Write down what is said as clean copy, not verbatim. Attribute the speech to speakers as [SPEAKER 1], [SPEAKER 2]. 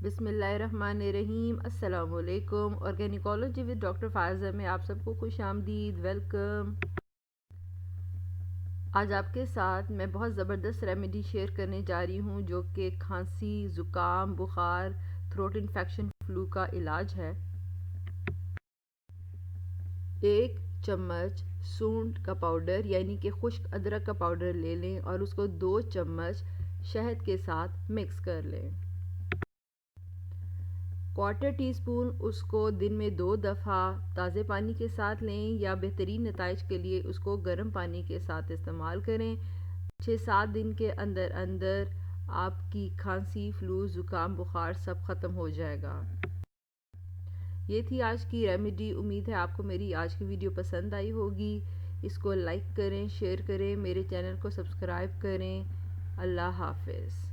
[SPEAKER 1] बिस्मिल्लाहिर्रहमानिर्रहीम। अस्सलाम वालेकुम। ऑर्गेनिकोलॉजी विद डॉक्टर फायज़ा में आप सबको खुश आमदीद, वेलकम। आज आपके साथ मैं बहुत ज़बरदस्त रेमेडी शेयर करने जा रही हूँ जो कि खांसी, ज़ुकाम, बुखार, थ्रोट इन्फेक्शन, फ्लू का इलाज है। 1 चम्मच सूंठ का पाउडर यानी कि खुश्क अदरक का पाउडर ले लें और उसको 2 चम्मच शहद के साथ मिक्स कर लें। 1/4 टीस्पून उसको दिन में 2 दफ़ा ताज़े पानी के साथ लें या बेहतरीन नताइज के लिए उसको गर्म पानी के साथ इस्तेमाल करें। 6-7 दिन के अंदर अंदर आपकी खांसी, फ्लू, ज़ुकाम, बुखार सब ख़त्म हो जाएगा। ये थी आज की रेमेडी। उम्मीद है आपको मेरी आज की वीडियो पसंद आई होगी। इसको लाइक करें, शेयर करें, मेरे चैनल को सब्सक्राइब करें। अल्लाह हाफ़िज़।